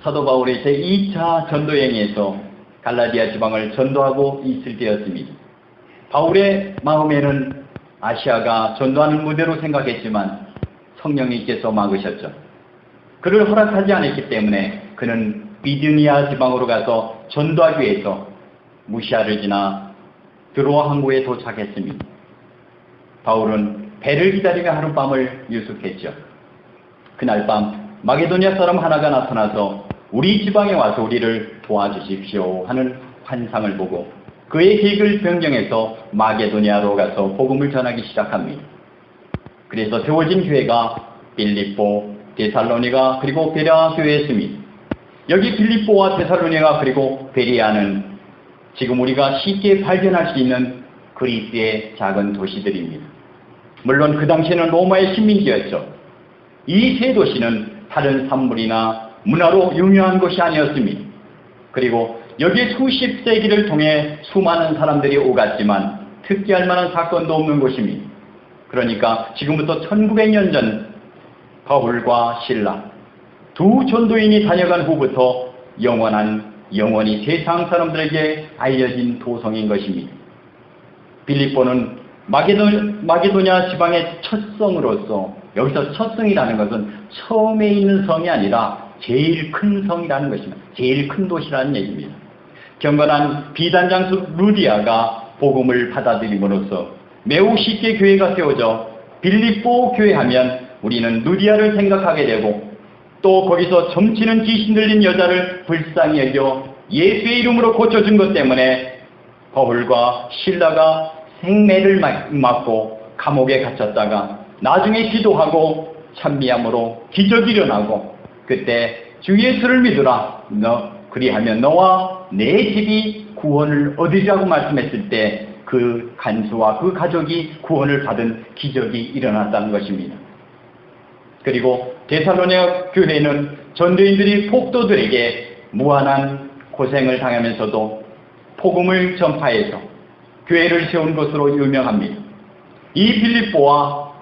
사도 바울의 제2차 전도여행에서 갈라디아 지방을 전도하고 있을 때였습니다. 바울의 마음에는 아시아가 전도하는 무대로 생각했지만 성령님께서 막으셨죠. 그를 허락하지 않았기 때문에 그는 비두니아 지방으로 가서 전도하기 위해서 무시아를 지나 드로아 항구에 도착했습니다. 바울은 배를 기다리며 하룻밤을 유숙했죠. 그날 밤 마게도니아 사람 하나가 나타나서 우리 지방에 와서 우리를 도와주십시오 하는 환상을 보고 그의 계획을 변경해서 마게도니아로 가서 복음을 전하기 시작합니다. 그래서 세워진 교회가 빌립보, 데살로니가 그리고 베레아 교회였습니다. 여기 빌립보와 데살로니가 그리고 베레아는 지금 우리가 쉽게 발견할 수 있는 그리스의 작은 도시들입니다. 물론 그 당시에는 로마의 식민지였죠. 이 세 도시는 다른 산물이나 문화로 유명한 곳이 아니었습니다. 그리고 여기에 수십 세기를 통해 수많은 사람들이 오갔지만 특기할 만한 사건도 없는 곳입니다. 그러니까 지금부터 1900년 전 바울과 실라 두 전도인이 다녀간 후부터 영원히 세상 사람들에게 알려진 도성인 것입니다. 빌립보는 마게도냐 지방의 첫 성으로서, 여기서 첫 성이라는 것은 처음에 있는 성이 아니라 제일 큰 성이라는 것입니다. 제일 큰 도시라는 얘기입니다. 경건한 비단장수 루디아가 복음을 받아들임으로써 매우 쉽게 교회가 세워져 빌립보 교회 하면 우리는 루디아를 생각하게 되고, 또 거기서 점치는 귀신 들린 여자를 불쌍히 여겨 예수의 이름으로 고쳐준 것 때문에 바울과 실라가 생매를 맞고 감옥에 갇혔다가 나중에 기도하고 찬미함으로 기적이 일어나고, 그때 주 예수를 믿으라, 그리하면 너와 내 집이 구원을 얻으리라고 말씀했을 때 그 간수와 그 가족이 구원을 받은 기적이 일어났다는 것입니다. 그리고 데살로니가 교회는 전도인들이 폭도들에게 무한한 고생을 당하면서도 복음을 전파해서 교회를 세운 것으로 유명합니다. 이 빌립보와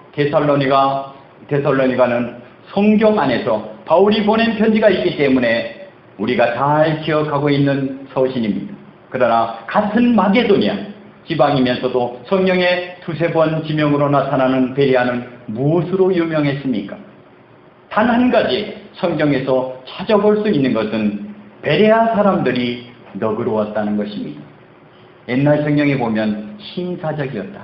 데살로니가는 성경 안에서 바울이 보낸 편지가 있기 때문에 우리가 잘 기억하고 있는 서신입니다. 그러나 같은 마게도니아 지방이면서도 성경에 두세 번 지명으로 나타나는 베레아는 무엇으로 유명했습니까? 단 한 가지 성경에서 찾아볼 수 있는 것은 베레아 사람들이 너그러웠다는 것입니다. 옛날 성경에 보면 신사적이었다.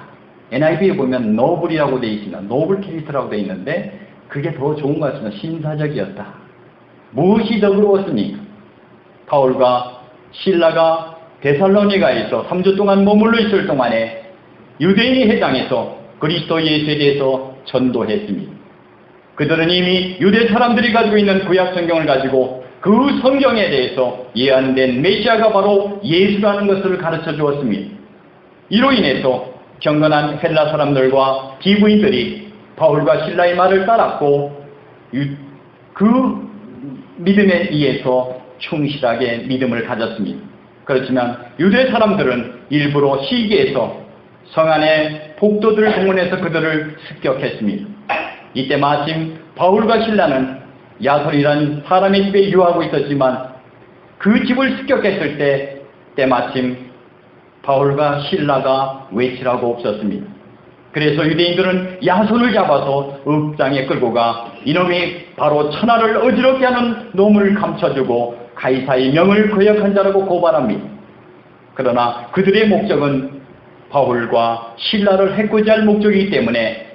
NIV에 보면 노블이라고 되어 있습니다. 노블 캐릭터라고 되어 있는데 그게 더 좋은 것 같습니다. 신사적이었다. 무엇이 너그러웠습니까? 바울과 실라가 데살로니가에서 3주 동안 머물러 있을 동안에 유대인의 회당에서 그리스도 예수에 대해서 전도했습니다. 그들은 이미 유대 사람들이 가지고 있는 구약 성경을 가지고 그 성경에 대해서 예언된 메시아가 바로 예수라는 것을 가르쳐 주었습니다. 이로 인해서 경건한 헬라 사람들과 기부인들이 바울과 실라의 말을 따랐고 그 믿음에 의해서 충실하게 믿음을 가졌습니다. 그렇지만 유대 사람들은 일부러 시기에서 성 안에 폭도들을 동원해서 그들을 습격했습니다. 이때 마침 바울과 실라는 야손이라는 사람의 집에 유하고 있었지만 그 집을 습격했을 때 때마침 바울과 실라가 외치라고 없었습니다. 그래서 유대인들은 야손을 잡아서 읍장에 끌고 가 이놈이 바로 천하를 어지럽게 하는 놈을 감춰주고 가이사의 명을 거역한 자라고 고발합니다. 그러나 그들의 목적은 바울과 실라를 해코지 할 목적이기 때문에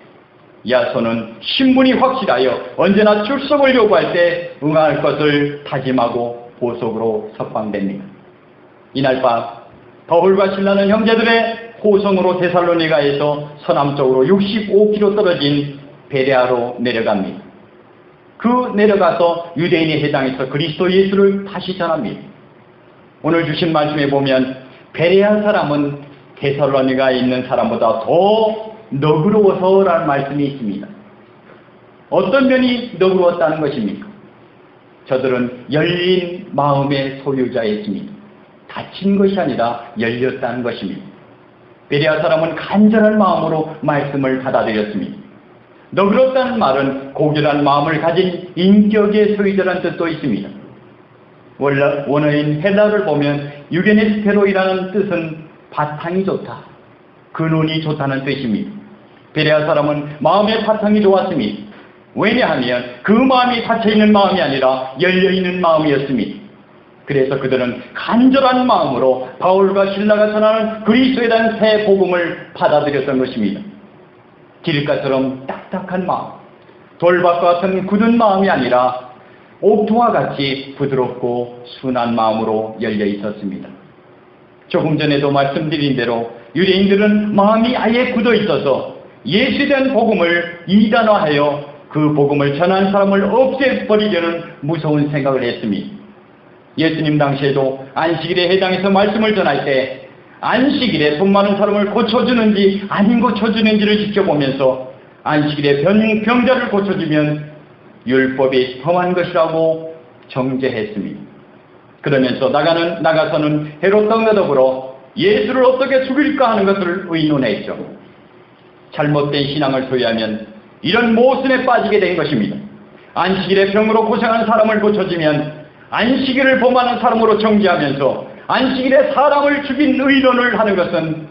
야손은 신분이 확실하여 언제나 출석을 요구할 때 응할 것을 다짐하고 보석으로 석방됩니다. 이날 밤 바울과 실라는 형제들의 호성으로 데살로니가에서 서남쪽으로 65km 떨어진 베레아로 내려갑니다. 그 내려가서 유대인의 회당에서 그리스도 예수를 다시 전합니다. 오늘 주신 말씀에 보면 베레아 사람은 데살로니가에 있는 사람보다 더 너그러워서라는 말씀이 있습니다. 어떤 면이 너그러웠다는 것입니까? 저들은 열린 마음의 소유자였습니다. 닫힌 것이 아니라 열렸다는 것입니다. 베레아 사람은 간절한 마음으로 말씀을 받아들였습니다. 너그럽다는 말은 고결한 마음을 가진 인격의 소유자라는 뜻도 있습니다. 원어인 헬라어를 보면 유게네스테로이라는 뜻은 바탕이 좋다, 근원이 좋다는 뜻입니다. 베레아 사람은 마음의 바탕이 좋았습니다. 왜냐하면 그 마음이 닫혀있는 마음이 아니라 열려있는 마음이었습니다. 그래서 그들은 간절한 마음으로 바울과 실라가 전하는 그리스도에 대한 새 복음을 받아들였던 것입니다. 길가처럼 딱딱한 마음, 돌밭과 같은 굳은 마음이 아니라 옥토와 같이 부드럽고 순한 마음으로 열려 있었습니다. 조금 전에도 말씀드린 대로 유대인들은 마음이 아예 굳어 있어서 예수에 대한 복음을 이단화하여 그 복음을 전한 사람을 없애버리려는 무서운 생각을 했습니다. 예수님 당시에도 안식일에 해당해서 말씀을 전할 때 안식일에 돈 많은 사람을 고쳐주는지 아닌 고쳐주는지를 지켜보면서 안식일에 병자를 고쳐주면 율법이 험한 것이라고 정죄했습니다. 그러면서 나가서는 헤롯 등과 더불어 예수를 어떻게 죽일까 하는 것을 의논했죠. 잘못된 신앙을 소유하면 이런 모순에 빠지게 된 것입니다. 안식일에 병으로 고생하는 사람을 고쳐주면 안식일을 범하는 사람으로 정죄하면서 안식일에 사람을 죽인 의논을 하는 것은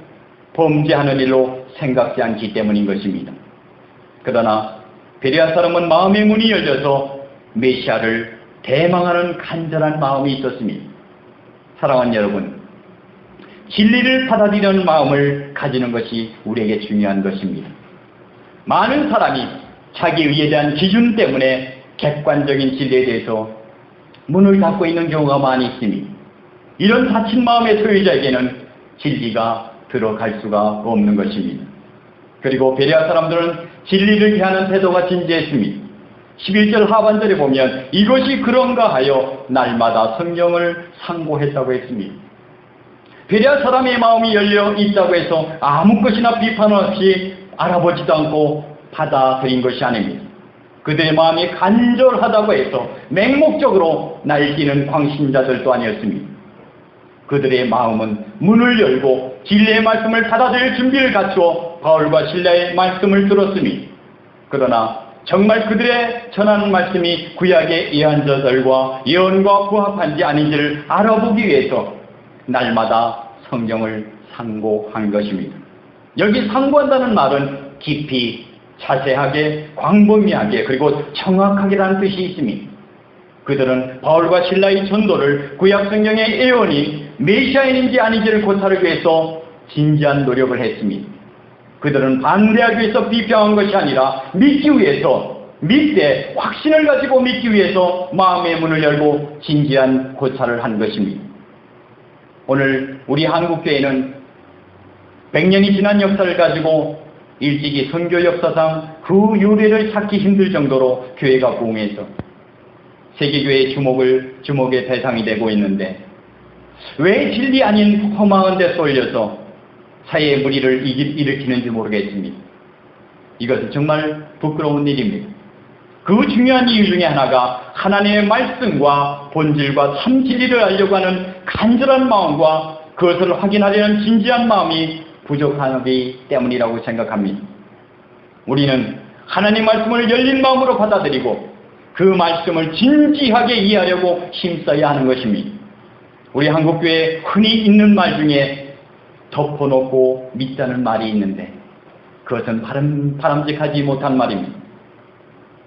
범죄하는 일로 생각지 않기 때문인 것입니다. 그러나 베레아 사람은 마음의 문이 열려서 메시아를 대망하는 간절한 마음이 있었습니다. 사랑하는 여러분, 진리를 받아들이는 마음을 가지는 것이 우리에게 중요한 것입니다. 많은 사람이 자기 의에 대한 기준 때문에 객관적인 진리에 대해서 문을 닫고 있는 경우가 많이 있습니다. 이런 닫힌 마음의 소유자에게는 진리가 들어갈 수가 없는 것입니다. 그리고 베레아 사람들은 진리를 대하는 태도가 진지했습니다. 11절 하반절에 보면 이것이 그런가 하여 날마다 성경을 상고했다고 했습니다. 베레아 사람의 마음이 열려 있다고 해서 아무 것이나 비판 없이 알아보지도 않고 받아들인 것이 아닙니다. 그들의 마음이 간절하다고 해서 맹목적으로 날뛰는 광신자들도 아니었습니다. 그들의 마음은 문을 열고 진리의 말씀을 받아들일 준비를 갖추어 바울과 실라의 말씀을 들었습니다. 그러나 정말 그들의 전하는 말씀이 구약의 예언자들과 예언과 부합한지 아닌지를 알아보기 위해서 날마다 성경을 상고한 것입니다. 여기 상고한다는 말은 깊이, 자세하게, 광범위하게, 그리고 정확하게라는 뜻이 있습니다. 그들은 바울과 실라의 전도를 구약 성경의 예언이 메시아인지 아닌지를 고찰하기 위해서 진지한 노력을 했습니다. 그들은 반대하기 위해서 비평한 것이 아니라 믿기 위해서, 믿되 확신을 가지고 믿기 위해서 마음의 문을 열고 진지한 고찰을 한 것입니다. 오늘 우리 한국교회는 100년이 지난 역사를 가지고 일찍이 선교 역사상 그 유래를 찾기 힘들 정도로 교회가 부흥해서 세계교회의 주목의 대상이 되고 있는데 왜 진리 아닌 허망한 데 쏠려서 사회의 무리를 일으키는지 모르겠습니다. 이것은 정말 부끄러운 일입니다. 그 중요한 이유 중에 하나가 하나님의 말씀과 본질과 참 진리를 알려고 하는 간절한 마음과 그것을 확인하려는 진지한 마음이 부족하기 때문이라고 생각합니다. 우리는 하나님 말씀을 열린 마음으로 받아들이고 그 말씀을 진지하게 이해하려고 힘써야 하는 것입니다. 우리 한국교회에 흔히 있는 말 중에 덮어놓고 믿자는 말이 있는데 그것은 바람직하지 못한 말입니다.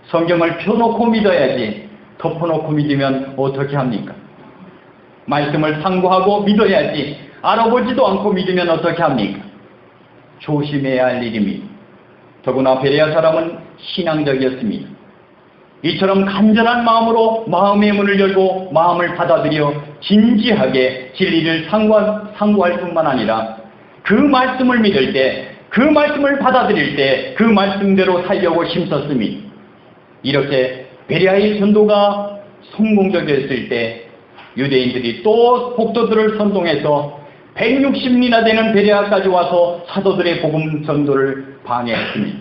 성경을 펴놓고 믿어야지 덮어놓고 믿으면 어떻게 합니까? 말씀을 상고하고 믿어야지 알아보지도 않고 믿으면 어떻게 합니까? 조심해야 할 일입니다. 더구나 베레아 사람은 신앙적이었습니다. 이처럼 간절한 마음으로 마음의 문을 열고 마음을 받아들여 진지하게 진리를 상고할 뿐만 아니라 그 말씀을 믿을 때, 그 말씀을 받아들일 때 그 말씀대로 살려고 힘썼습니다. 이렇게 베레아의 전도가 성공적이었을 때 유대인들이 또 복도들을 선동해서 160리나 되는 베레아까지 와서 사도들의 복음 전도를 방해했습니다.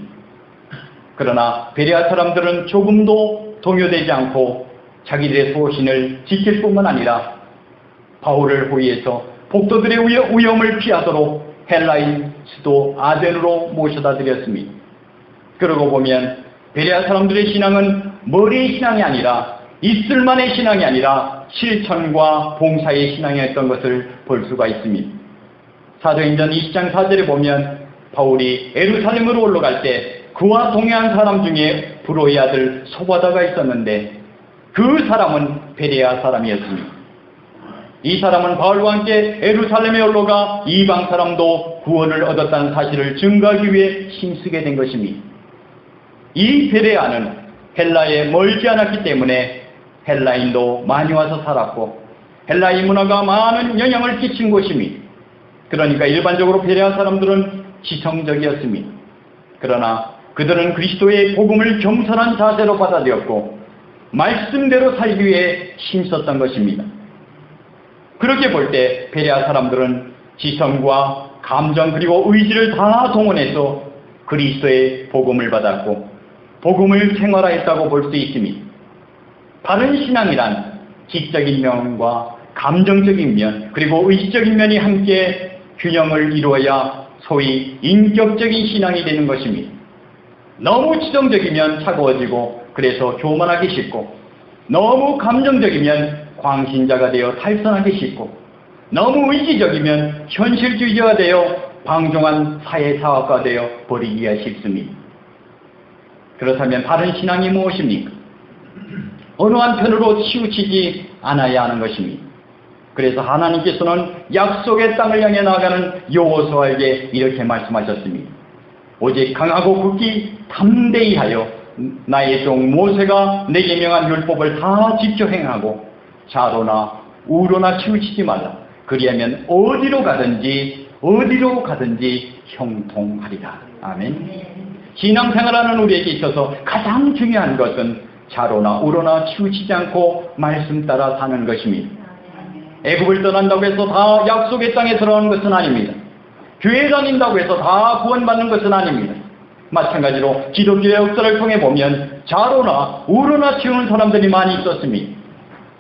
그러나 베레아 사람들은 조금도 동요되지 않고 자기들의 소신을 지킬 뿐만 아니라 바울을 호위해서 복도들의 위험을 피하도록 헬라인 수도 아덴으로 모셔다 드렸습니다. 그러고 보면 베레아 사람들의 신앙은 머리의 신앙이 아니라 있을만의 신앙이 아니라 실천과 봉사의 신앙이었던 것을 볼 수가 있습니다. 사도행전 20장 4절에 보면 바울이 예루살렘으로 올라갈 때 그와 동행한 사람 중에 브로의 아들 소바다가 있었는데 그 사람은 베레아 사람이었습니다. 이 사람은 바울과 함께 예루살렘에 올라가 이방 사람도 구원을 얻었다는 사실을 증거하기 위해 힘쓰게 된 것입니다. 이 베레아는 헬라에 멀지 않았기 때문에 헬라인도 많이 와서 살았고 헬라의 문화가 많은 영향을 끼친 곳입니다. 그러니까 일반적으로 베레아 사람들은 지성적이었습니다. 그러나 그들은 그리스도의 복음을 겸손한 자세로 받아들였고 말씀대로 살기 위해 힘썼던 것입니다. 그렇게 볼 때 베레아 사람들은 지성과 감정 그리고 의지를 다 동원해서 그리스도의 복음을 받았고 복음을 생활하였다고 볼 수 있습니다. 바른 신앙이란 지적인 면과 감정적인 면 그리고 의지적인 면이 함께 균형을 이루어야 소위 인격적인 신앙이 되는 것입니다. 너무 지성적이면 차가워지고 그래서 교만하기 쉽고 너무 감정적이면 광신자가 되어 탈선하기 쉽고 너무 의지적이면 현실주의자가 되어 방종한 사회사업가 되어 버리기가 쉽습니다. 그렇다면 바른 신앙이 무엇입니까? 어느 한편으로 치우치지 않아야 하는 것입니다. 그래서 하나님께서는 약속의 땅을 향해 나아가는 여호수아에게 이렇게 말씀하셨습니다. 오직 강하고 굳기 담대히 하여 나의 종 모세가 내게 명한 율법을 다 지켜 행하고 좌로나 우로나 치우치지 말라. 그리하면 어디로 가든지 형통하리라. 아멘. 신앙생활하는 우리에게 있어서 가장 중요한 것은 좌로나 우로나 치우치지 않고 말씀 따라 사는 것입니다. 애굽을 떠난다고 해서 다 약속의 땅에 들어가는 것은 아닙니다. 교회 다닌다고 해서 다 구원받는 것은 아닙니다. 마찬가지로 기독교의 역사를 통해 보면 좌로나 우로나 치우는 사람들이 많이 있었습니다.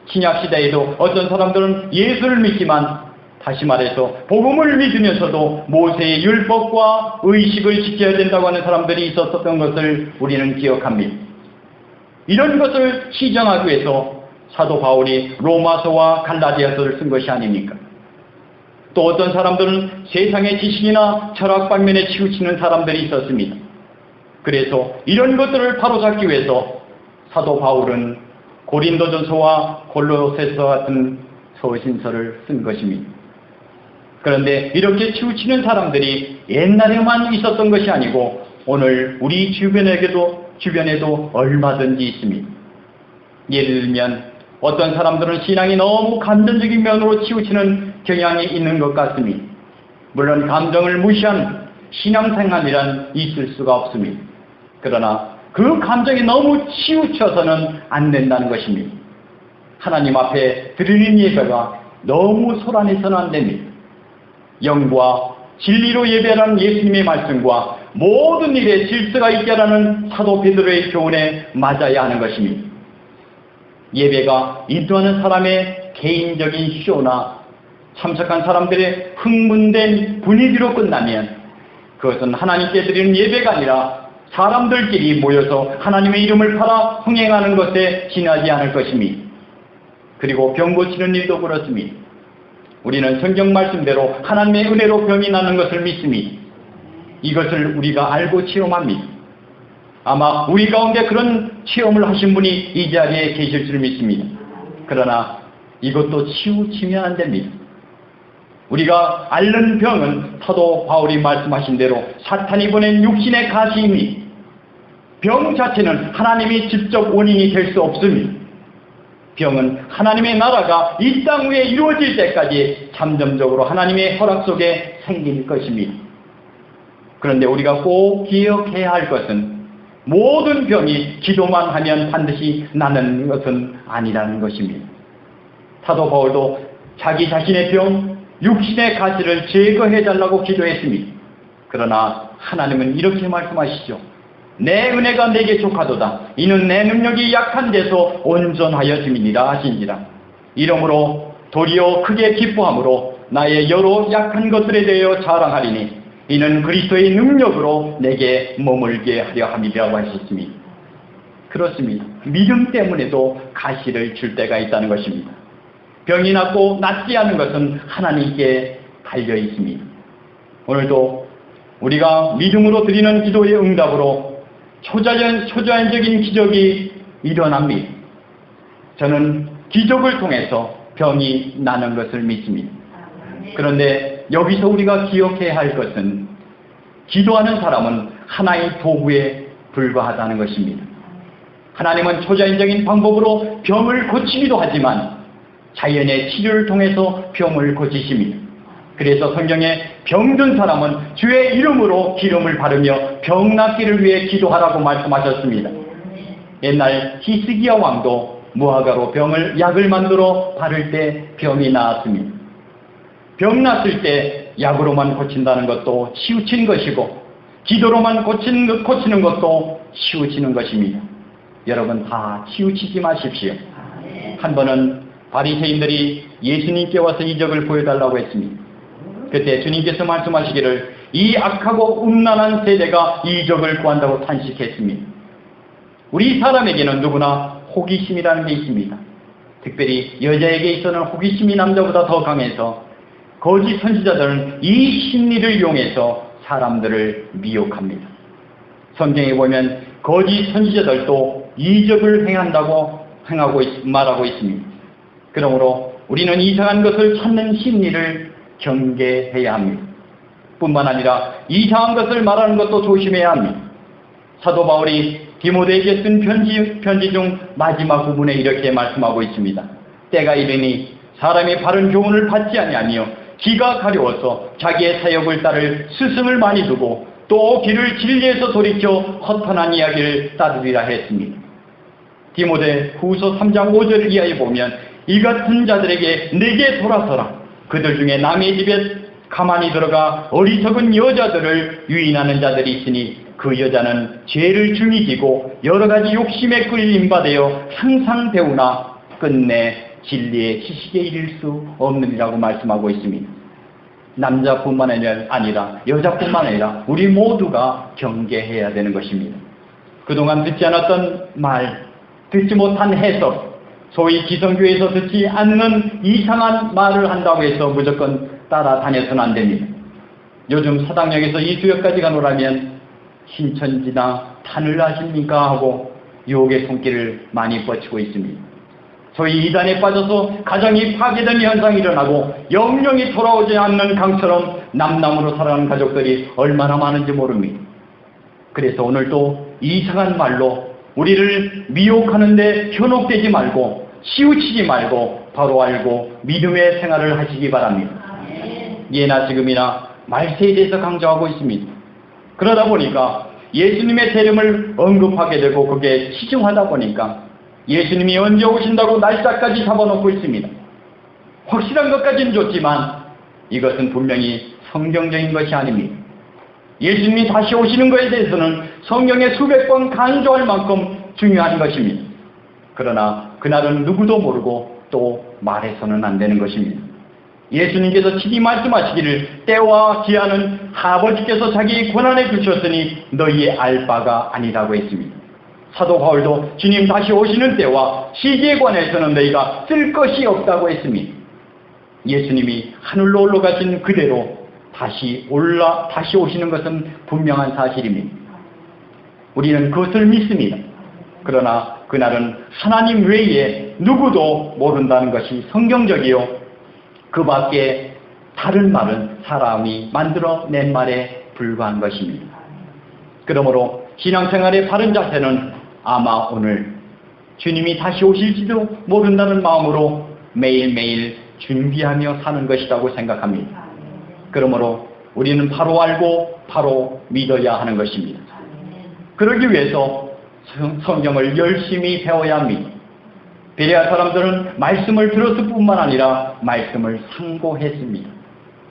신약시대에도 어떤 사람들은 예수를 믿지만 다시 말해서 복음을 믿으면서도 모세의 율법과 의식을 지켜야 된다고 하는 사람들이 있었던 것을 우리는 기억합니다. 이런 것을 시정하기 위해서 사도 바울이 로마서와 갈라디아서를 쓴 것이 아닙니까? 또 어떤 사람들은 세상의 지식이나 철학 방면에 치우치는 사람들이 있었습니다. 그래서 이런 것들을 바로잡기 위해서 사도 바울은 고린도전서와 골로새서 같은 서신서를 쓴 것입니다. 그런데 이렇게 치우치는 사람들이 옛날에만 있었던 것이 아니고 오늘 우리 주변에도 얼마든지 있습니다. 예를 들면 어떤 사람들은 신앙이 너무 감정적인 면으로 치우치는 경향이 있는 것 같습니다. 물론 감정을 무시한 신앙생활이란 있을 수가 없습니다. 그러나 그 감정이 너무 치우쳐서는 안 된다는 것입니다. 하나님 앞에 드리는 예배가 너무 소란해서는 안 됩니다. 영과 진리로 예배하는 예수님의 말씀과 모든 일에 질서가 있게 하라는 사도 베드로의 교훈에 맞아야 하는 것입니다. 예배가 인도하는 사람의 개인적인 쇼나 참석한 사람들의 흥분된 분위기로 끝나면 그것은 하나님께 드리는 예배가 아니라 사람들끼리 모여서 하나님의 이름을 팔아 흥행하는 것에 지나지 않을 것입니다. 그리고 병 고치는 일도 그렇습니다. 우리는 성경 말씀대로 하나님의 은혜로 병이 나는 것을 믿습니다. 이것을 우리가 알고 체험합니다. 아마 우리 가운데 그런 체험을 하신 분이 이 자리에 계실 줄 믿습니다. 그러나 이것도 치우치면 안 됩니다. 우리가 앓는 병은 사도 바울이 말씀하신 대로 사탄이 보낸 육신의 가시입니다. 병 자체는 하나님이 직접 원인이 될 수 없습니다. 병은 하나님의 나라가 이 땅 위에 이루어질 때까지 잠정적으로 하나님의 허락 속에 생길 것입니다. 그런데 우리가 꼭 기억해야 할 것은 모든 병이 기도만 하면 반드시 나는 것은 아니라는 것입니다. 사도 바울도 자기 자신의 병, 육신의 가시를 제거해달라고 기도했습니다. 그러나 하나님은 이렇게 말씀하시죠. 내 은혜가 내게 족하도다. 이는 내 능력이 약한 데서 온전하여 짐이니라 하시니라. 이러므로 도리어 크게 기뻐함으로 나의 여러 약한 것들에 대하여 자랑하리니 이는 그리스도의 능력으로 내게 머물게 하려 함이라고 하셨습니다. 그렇습니다. 믿음 때문에도 가시를 줄 때가 있다는 것입니다. 병이 낫고 낫지 않은 것은 하나님께 달려 있습니다. 오늘도 우리가 믿음으로 드리는 기도의 응답으로 초자연적인 기적이 일어납니다. 저는 기적을 통해서 병이 나는 것을 믿습니다. 그런데 여기서 우리가 기억해야 할 것은 기도하는 사람은 하나의 도구에 불과하다는 것입니다. 하나님은 초자연적인 방법으로 병을 고치기도 하지만 자연의 치료를 통해서 병을 고치십니다. 그래서 성경에 병든 사람은 주의 이름으로 기름을 바르며 병 낫기를 위해 기도하라고 말씀하셨습니다. 옛날 히스기야 왕도 무화과로 약을 만들어 바를 때 병이 나았습니다. 병 났을 때 약으로만 고친다는 것도 치우치는 것이고 기도로만 고치는 것도 치우치는 것입니다. 여러분 다 치우치지 마십시오. 한 번은 바리새인들이 예수님께 와서 이적을 보여달라고 했습니다. 그때 주님께서 말씀하시기를 이 악하고 음란한 세대가 이적을 구한다고 탄식했습니다. 우리 사람에게는 누구나 호기심이라는 게 있습니다. 특별히 여자에게 있어서는 호기심이 남자보다 더 강해서 거짓 선지자들은 이 심리를 이용해서 사람들을 미혹합니다. 성경에 보면 거짓 선지자들도 이적을 말하고 있습니다. 그러므로 우리는 이상한 것을 찾는 심리를 경계해야 합니다. 뿐만 아니라 이상한 것을 말하는 것도 조심해야 합니다. 사도 바울이 디모데에게 쓴 편지 중 마지막 부분에 이렇게 말씀하고 있습니다. 때가 이르니 사람이 바른 교훈을 받지 아니하며 귀가 가려워서 자기의 사역을 따를 스승을 많이 두고 또 귀를 진리에서 돌이켜 허탄한 이야기를 따르리라 했습니다. 디모데 후서 3장 5절 이하에 보면 이 같은 자들에게 내게 돌아서라. 그들 중에 남의 집에 가만히 들어가 어리석은 여자들을 유인하는 자들이 있으니 그 여자는 죄를 중히 지고 여러 가지 욕심에 끌림받아 항상 배우나 끝내 진리의 지식에 이를 수 없느니라고 말씀하고 있습니다. 남자뿐만 아니라 여자뿐만 아니라 우리 모두가 경계해야 되는 것입니다. 그동안 듣지 않았던 말, 듣지 못한 해석, 소위 기성교에서 듣지 않는 이상한 말을 한다고 해서 무조건 따라다녀서는 안 됩니다. 요즘 사당역에서 이수역까지 가노라면 신천지나 탄을 아십니까 하고 유혹의 손길을 많이 뻗치고 있습니다. 소위 이단에 빠져서 가정이 파괴된 현상이 일어나고 영영이 돌아오지 않는 강처럼 남남으로 살아가는 가족들이 얼마나 많은지 모릅니다. 그래서 오늘도 이상한 말로 우리를 미혹하는데 현혹되지 말고 치우치지 말고 바로 알고 믿음의 생활을 하시기 바랍니다. 예나 지금이나 말세에 대해서 강조하고 있습니다. 그러다 보니까 예수님의 재림을 언급하게 되고 그게 시중하다 보니까 예수님이 언제 오신다고 날짜까지 잡아놓고 있습니다. 확실한 것까지는 좋지만 이것은 분명히 성경적인 것이 아닙니다. 예수님이 다시 오시는 것에 대해서는 성경에 수백 번 강조할 만큼 중요한 것입니다. 그러나 그날은 누구도 모르고 또 말해서는 안 되는 것입니다. 예수님께서 친히 말씀하시기를 때와 기한은 아버지께서 자기 권한에 주셨으니 너희의 알 바가 아니라고 했습니다. 사도 바울도 주님 다시 오시는 때와 시기에 관해서는 너희가 쓸 것이 없다고 했습니다. 예수님이 하늘로 올라가신 그대로 다시 오시는 것은 분명한 사실입니다. 우리는 그것을 믿습니다. 그러나 그날은 하나님 외에 누구도 모른다는 것이 성경적이요 그 밖에 다른 말은 사람이 만들어낸 말에 불과한 것입니다. 그러므로 신앙생활의 바른 자세는 아마 오늘 주님이 다시 오실지도 모른다는 마음으로 매일매일 준비하며 사는 것이라고 생각합니다. 그러므로 우리는 바로 알고 바로 믿어야 하는 것입니다. 그러기 위해서 성경을 열심히 배워야 합니다. 베레아 사람들은 말씀을 들었을 뿐만 아니라 말씀을 상고했습니다.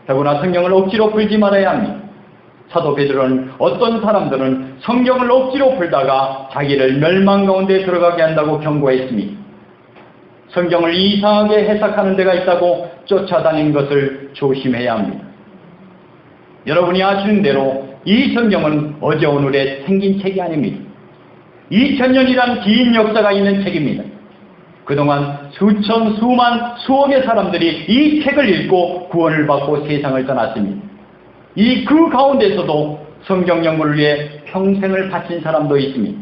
더구나 성경을 억지로 풀지 말아야 합니다. 사도 베드로는 어떤 사람들은 성경을 억지로 풀다가 자기를 멸망 가운데 들어가게 한다고 경고했습니다. 성경을 이상하게 해석하는 데가 있다고 쫓아다니는 것을 조심해야 합니다. 여러분이 아시는 대로 이 성경은 어제 오늘에 생긴 책이 아닙니다. 2000년이란 긴 역사가 있는 책입니다. 그동안 수천, 수만, 수억의 사람들이 이 책을 읽고 구원을 받고 세상을 떠났습니다. 그 가운데서도 성경 연구를 위해 평생을 바친 사람도 있습니다.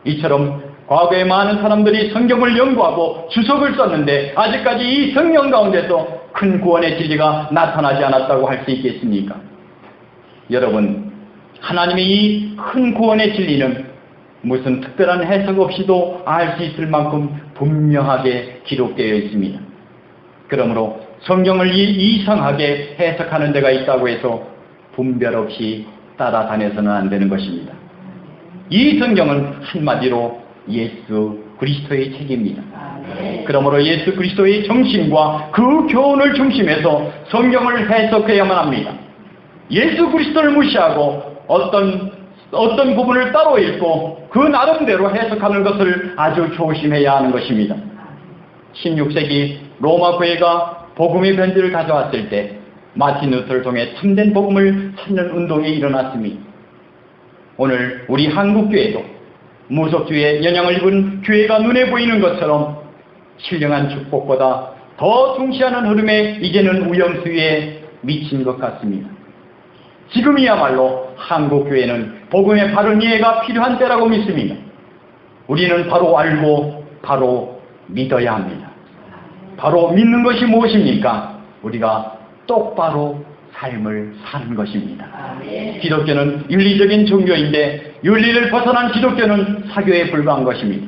이처럼 과거에 많은 사람들이 성경을 연구하고 주석을 썼는데 아직까지 이 성경 가운데서 큰 구원의 진리가 나타나지 않았다고 할 수 있겠습니까? 여러분, 하나님의 이 큰 구원의 진리는 무슨 특별한 해석 없이도 알 수 있을 만큼 분명하게 기록되어 있습니다. 그러므로 성경을 이상하게 해석하는 데가 있다고 해서 분별 없이 따라다녀서는 안 되는 것입니다. 이 성경은 한마디로 예수 그리스도의 책입니다. 그러므로 예수 그리스도의 정신과 그 교훈을 중심에서 성경을 해석해야만 합니다. 예수 그리스도를 무시하고 어떤 부분을 따로 읽고 그 나름대로 해석하는 것을 아주 조심해야 하는 것입니다. 16세기 로마 교회가 복음의 편지를 가져왔을 때 마틴 루터를 통해 참된 복음을 찾는 운동이 일어났습니다. 오늘 우리 한국교회도 무속주의의 영향을 입은 교회가 눈에 보이는 것처럼 신령한 축복보다 더 중시하는 흐름에 이제는 우영수에 미친 것 같습니다. 지금이야말로 한국교회는 복음의 바른 이해가 필요한 때라고 믿습니다. 우리는 바로 알고 바로 믿어야 합니다. 바로 믿는 것이 무엇입니까? 우리가 똑바로 삶을 사는 것입니다. 기독교는 윤리적인 종교인데 윤리를 벗어난 기독교는 사교에 불과한 것입니다.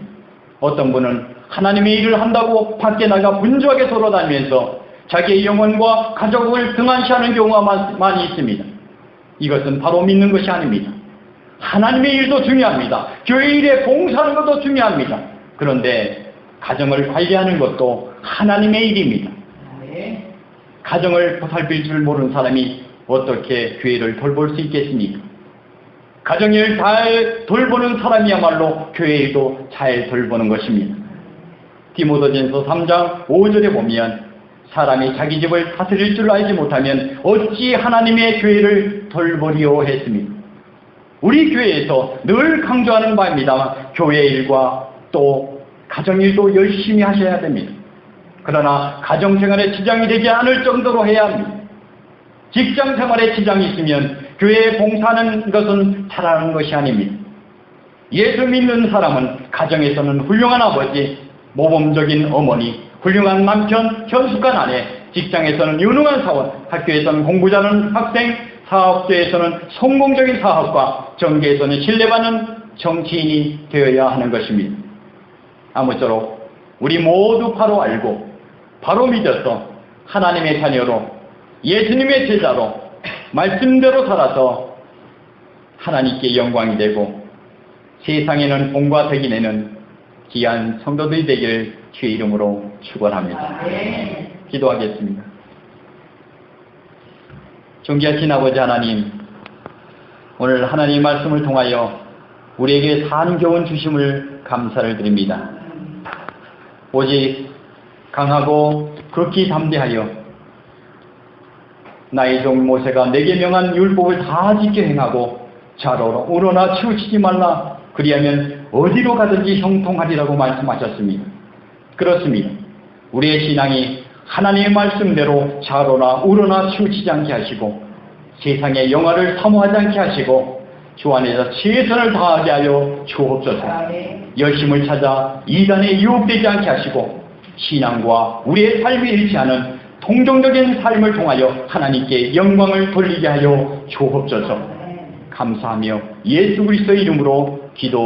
어떤 분은 하나님의 일을 한다고 밖에 나가 분주하게 돌아다니면서 자기의 영혼과 가족을 등한시하는 경우가 많이 있습니다. 이것은 바로 믿는 것이 아닙니다. 하나님의 일도 중요합니다. 교회 일에 봉사하는 것도 중요합니다. 그런데 가정을 관리하는 것도 하나님의 일입니다. 가정을 보살필 줄 모르는 사람이 어떻게 교회를 돌볼 수 있겠습니까? 가정일 잘 돌보는 사람이야말로 교회 일도 잘 돌보는 것입니다. 디모데전서 3장 5절에 보면 사람이 자기 집을 다스릴 줄 알지 못하면 어찌 하나님의 교회를 돌보리요 했습니다. 우리 교회에서 늘 강조하는 바입니다만 교회 일과 또 가정 일도 열심히 하셔야 됩니다. 그러나 가정생활에 지장이 되지 않을 정도로 해야 합니다. 직장생활에 지장이 있으면 교회에 봉사하는 것은 잘하는 것이 아닙니다. 예수 믿는 사람은 가정에서는 훌륭한 아버지, 모범적인 어머니, 훌륭한 남편, 현숙한 아내, 직장에서는 유능한 사원, 학교에서는 공부 잘하는 학생, 사업계에서는 성공적인 사업가, 정계에서는 신뢰받는 정치인이 되어야 하는 것입니다. 아무쪼록 우리 모두 바로 알고 바로 믿어서 하나님의 자녀로 예수님의 제자로 말씀대로 살아서 하나님께 영광이 되고 세상에는 본과 백인에는 귀한 성도들이 되기를 주의 이름으로 축원합니다. 기도하겠습니다. 존귀하신 아버지 하나님, 오늘 하나님의 말씀을 통하여 우리에게 산 교훈 주심을 감사를 드립니다. 오직 강하고 극히 담대하여 나의 종 모세가 내게 명한 율법을 다 지켜 행하고 좌로나 우로나 치우치지 말라 그리하면 어디로 가든지 형통하리라고 말씀하셨습니다. 그렇습니다. 우리의 신앙이 하나님의 말씀대로 좌로나 우로나 치우치지 않게 하시고 세상의 영화를 사모하지 않게 하시고 주 안에서 최선을 다하게 하여 주옵소서. 열심을 찾아 이단에 유혹되지 않게 하시고 신앙과 우리의 삶이 일치하는 통정적인 삶을 통하여 하나님께 영광을 돌리게 하여 주옵소서. 감사하며 예수 그리스도의 이름으로 기도